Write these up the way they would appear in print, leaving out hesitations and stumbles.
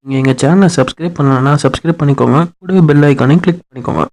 நீங்கள் எங்கள் சேனலை சப்ஸ்கிரைப் பண்ணலன்னா சப்ஸ்கிரைப் பண்ணிக்கோங்க. கூடவே பெல் ஐக்கானையும் கிளிக் பண்ணிக்கோங்க.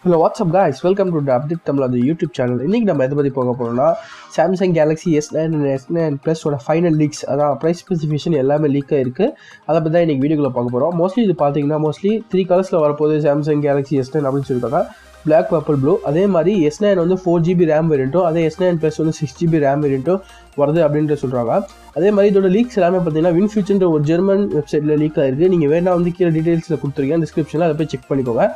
Hello what's up guys, welcome to update Tamil அந்த யூடியூப் சேனல். இன்றைக்கி நம்ம எதை பற்றி போக போகிறோம்னா Samsung Galaxy S9 and S9 ப்ளஸோட ஃபைனல் லீக்ஸ், அதான் ப்ரைஸ் ஸ்பெசிஃபிகேஷன் எல்லாமே லீக் ஆகிருக்கு. அதை பற்றி தான் இன்றைக்கி வீடியோவில் பார்க்க போகிறோம். மோஸ்ட்லி இது பார்த்தீங்கன்னா த்ரீ கலர்ஸில் வரப்போகுது சாம்சங் கேலக்ஸி S9 அப்படின்னு சொல்லியிருக்காங்க. Black, Purple, Blue. அதே மாதிரி S9 வந்து 4GB ரேம் வேரியண்ட்டும் அதே S9 ப்ளஸ் வந்து 6GB ரேம் வேரியண்ட்டும் வருது அப்படின்ட்டு சொல்கிறாங்க. அதே மாதிரி இதோட லீக்ஸ் எல்லாமே பார்த்தீங்கன்னா வின்ஃபியூச்சர்ன்ற ஒரு ஜெர்மன் வெப்சைட்டில் லீக் ஆகிருக்கு. நீங்கள் வேணா வந்து கீழே டீட்டெயில்ஸில் கொடுத்துருக்கேன், டிஸ்கிரிப்ஷனில் அதை போய் செக் பண்ணிக்கோங்க.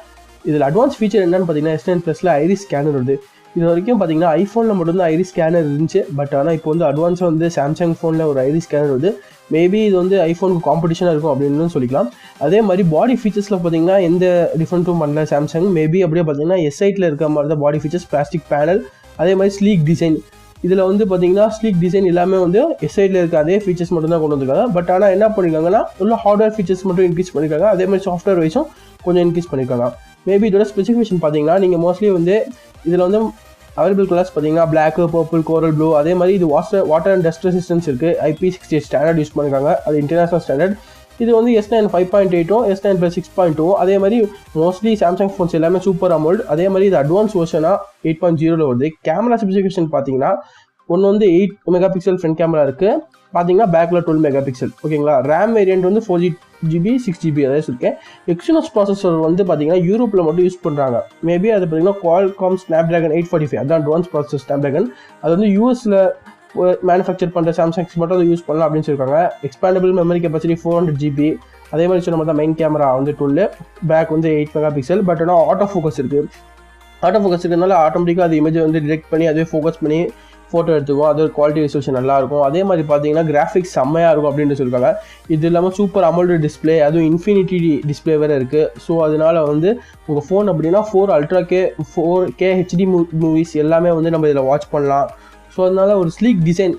இதில் அட்வான்ஸ் ஃபீச்சர் என்னன்னு பார்த்தீங்கன்னா S9 ப்ளஸில் ஐரிஸ் ஸ்கேனர் வருது. இது வரைக்கும் பார்த்தீங்கன்னா ஐஃபோனில் மட்டும்தான் ஐரிஸ் ஸ்கேனர் இருந்துச்சு. பட் ஆனால் இப்போ வந்து அட்வான்ஸாக வந்து சாம்சங் ஃபோனில் ஒரு ஐரிஸ் ஸ்கேனர் வருது. மேபி இது வந்து ஐஃபோனுக்கு காம்படிஷனாக இருக்கும் அப்படின்னு சொல்லிக்கலாம். அதே மாதிரி பாடி ஃபீச்சர்ஸில் பார்த்தீங்கன்னா எந்த டிஃப்ரெண்ட்டும் பண்ணல சாம்சங். மேபி அப்படியே பார்த்தீங்கன்னா S8ல் இருக்க மாதிரி தான் பாடி ஃபீச்சர்ஸ், பிளாஸ்டிக் பேனல், அதே மாதிரி ஸ்லீக் டிசைன். இதில் வந்து பார்த்தீங்கன்னா ஸ்லீக் டிசைன் எல்லாமே வந்து S8ல் இருக்க அதே ஃபீச்சர்ஸ் மட்டும் தான் கொண்டு வந்திருக்காங்க. பட் ஆனால் என்ன பண்ணியிருக்காங்கன்னா உள்ள ஹார்ட்வேர் ஃபீச்சர்ஸ் மட்டும் இன்க்ரீஸ் பண்ணியிருக்காங்க. அதே மாதிரி சாஃப்ட்வேர் வைஸும் கொஞ்சம் இன்க்ரீஸ் பண்ணியிருக்காங்க. மேபி இதோட ஸ்பெசிஃபிகேஷன் பார்த்தீங்கன்னா நீங்கள் மோஸ்ட்லி வந்து இதில் வந்து அவைலபிள் கலர்ஸ் பார்த்தீங்கன்னா Black, Purple, Coral, Blue. அதே மாதிரி இது வாட்டர் அண்ட் டஸ்ட் ரெசிஸ்டன்ஸ் இருக்குது. IP68 ஸ்டாண்டர்ட் யூஸ் பண்ணியிருக்காங்க, அது இன்டர்நேஷனல் ஸ்டாண்டர்ட். இது வந்து S9 5.8ம் S9 + 6.2. அதே மாதிரி மோஸ்ட்லி சாம்சங் ஃபோன்ஸ் எல்லாமே சூப்பர் அமோல்ட். அதே மாதிரி இது அட்வான்ஸ் வெர்ஷனாக 8.0ல் வருது. கேமரா ஸ்பெசிஃபிகேஷன் பார்த்தீங்கன்னா ஒன்று வந்து 8 மெகா பிக்சல் ஃப்ரண்ட் கேமரா இருக்குது, பார்த்தீங்கன்னா பேக்கில் 12 மெகா பிக்சல். ஓகேங்களா. ரேம் வேரியன்ட் வந்து 4GB 6GB அதாவது இருக்கேன். எக்ஸினோஸ் ப்ராசஸர் வந்து பார்த்தீங்கன்னா யூரோப்பில் மட்டும் யூஸ் பண்ணுறாங்க. மேபி அது பார்த்தீங்கன்னா Qualcomm Snapdragon 845, அதான் அட்வான்ஸ் ப்ராசஸர் Snapdragon. அது வந்து யூஎஸில் மேனுஃபேக்சர் பண்ணுற சாம்சங்ஸ் மட்டும் அதை யூஸ் பண்ணலாம் அப்படின்னு சொல்லியிருக்காங்க. Expandable memory capacity 400GB. அதே மாதிரி சொன்ன மாதிரி மெயின் கேமரா வந்து 12, பேக் வந்து 8 மெகா பிக்சல். பட் ஆனால் ஆட்டோ ஃபோக்கஸ் இருக்குது. ஆட்டோ ஃபோக்கஸ் இருக்கிறதுனால ஆட்டோமேட்டிக்காக அது இமேஜை வந்து டிடெக்ட் பண்ணி அதுவே ஃபோக்கஸ் பண்ணி ஃபோட்டோ எடுத்துக்கும். அது ஒரு குவாலிட்டி ரெசல்யூஷன் நல்லாயிருக்கும். அதே மாதிரி பார்த்தீங்கன்னா கிராஃபிக்ஸ் செம்மையாக இருக்கும் அப்படின்னு சொல்லியிருக்காங்க. இது இல்லாமல் சூப்பர் அமோல்டு டிஸ்பிளே, அதுவும் இன்ஃபினிட்டி டிஸ்பிளே வேறு இருக்குது. ஸோ அதனால் வந்து உங்கள் ஃபோன் அப்படின்னா 4 Ultra 4K HD மூவிஸ் எல்லாமே வந்து நம்ம இதில் வாட்ச் பண்ணலாம். ஸோ அதனால் ஒரு ஸ்லீக் டிசைன்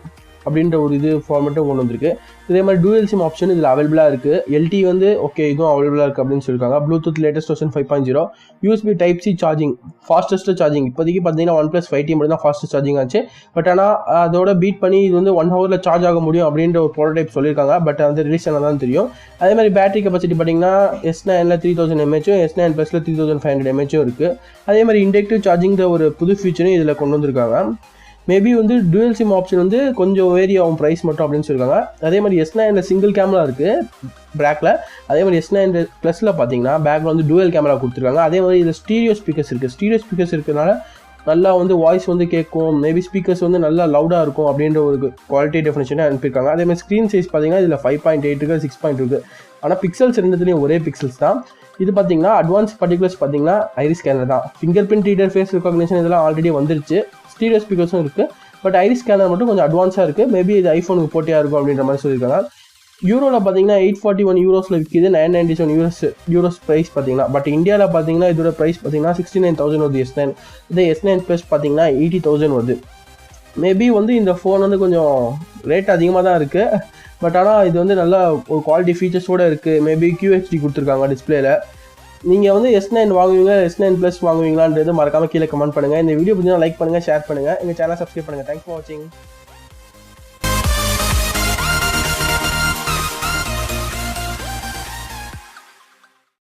அப்படின்ற ஒரு இது ஃபார்மேட்டும் கொண்டு வந்திருக்கு. இதே மாதிரி டூயல் சிம் ஆப்ஷன் இதில் அவைலபிளாக இருக்குது. LT வந்து ஓகே இதுவும் அவைலபிளாக இருக்குது அப்படின்னு சொல்லியிருக்காங்க. Bluetooth latest version 5.0, USB Type-C charging, fastest charging. இப்போதைக்கு பார்த்தீங்கன்னா OnePlus 5T மட்டும் தான் ஃபாஸ்டஸ்ட் சார்ஜிங் ஆச்சு. பட் ஆனால் அதோட பீட் பண்ணி இது வந்து 1 ஹவரில் சார்ஜ் ஆக முடியும் அப்படின்ற ஒரு ப்ரோட்டோடைப் சொல்லியிருக்காங்க. பட் வந்து ரிலீஸ் ஆனால் தான் தெரியும். அதே மாதிரி பேட்டரி கெப்பாசிட்டி பார்த்தீங்கன்னா S9ல் 3000 mAh, S9 ப்ளஸில் 3500 mAh இருக்குது. அதே மாதிரி இண்டக்டிவ் சார்ஜிங்கிற ஒரு புது ஃபீச்சரும் இதில் கொண்டு வந்திருக்காங்க. மேபி வந்து டூயல் சிம் ஆப்ஷன் வந்து கொஞ்சம் வேரி ஆகும் ப்ரைஸ் மட்டும் அப்படின்னு சொல்லியிருக்காங்க. அதே மாதிரி S9ல் சிங்கிள் கேமரா இருக்குது பேக்கில். அதே மாதிரி S9 ப்ளஸில் பார்த்தீங்கன்னா பேக்கில் வந்து டூயல் கேமரா கொடுத்துருக்காங்க. அதே மாதிரி இதில் ஸ்டீரியோ ஸ்பீக்கர்ஸ் இருக்குது. ஸ்டீரியோ ஸ்பீக்கர்ஸ் இருக்கிறதுனால நல்லா வந்து வாய்ஸ் வந்து கேட்கும். மேபி ஸ்பீக்கர்ஸ் வந்து நல்லா லவுடாக இருக்கும் அப்படின்ற ஒரு குவாலிட்டி டெஃபினேஷனை அனுப்பியிருக்காங்க. அதே மாதிரி ஸ்க்ரீன் சைஸ் பார்த்தீங்கன்னா இதில் 5.8 இருக்குது, 6.2 இருக்குது. ஆனால் பிக்சல்ஸ் ரெண்டுத்துலேயும் ஒரே பிக்சல்ஸ் தான். இது பார்த்தீங்கன்னா அட்வான்ஸ் பர்டிகுலர்ஸ் பார்த்தீங்கன்னா ஐரிஸ் ஸ்கேனர் தான். Finger print reader, face recognition இதெல்லாம் ஆல்ரெடி வந்துருச்சு. ஸ்டீரியோ ஸ்பீக்கர்ஸும் இருக்குது. பட் ஐரிஸ் ஸ்கேனர் மட்டும் கொஞ்சம் அட்வான்ஸாக இருக்குது. மேபி இது ஐஃபோனுக்கு போட்டியாக இருக்கும் அப்படின்ற மாதிரி சொல்லியிருக்காங்க. யூரோவில் பார்த்தீங்கன்னா 841 யூரோஸில் விற்கிது, 997 யூரோஸ் ப்ரைஸ் பார்த்தீங்கன்னா. பட் இந்தியாவில் பார்த்தீங்கன்னா இதோட ப்ரைஸ் பார்த்தீங்கன்னா 69,000 வருது S9. இதே S9 ப்ளஸ் பார்த்தீங்கன்னா 80,000 வருது. மேபி வந்து இந்த ஃபோன் வந்து கொஞ்சம் ரேட் அதிகமாக தான் இருக்குது. பட் ஆனால் இது வந்து நல்லா ஒரு குவாலிட்டி ஃபீச்சர்ஸோடு இருக்குது. மேபி QHD கொடுத்துருக்காங்க டிஸ்பிளேல. நீங்கள் வந்து S9 வாங்குவீங்க, S9 ப்ளஸ் வாங்குவீங்களான்றது மறக்காமல் கீழே கமெண்ட் பண்ணுங்கள். இந்த வீடியோ பிடிச்சா லைக் பண்ணுங்கள், ஷேர் பண்ணுங்கள், எங்கள் சேனலை சப்ஸ்கிரைப் பண்ணுங்கள். தேங்க்ஸ் ஃபார் வாட்சிங்.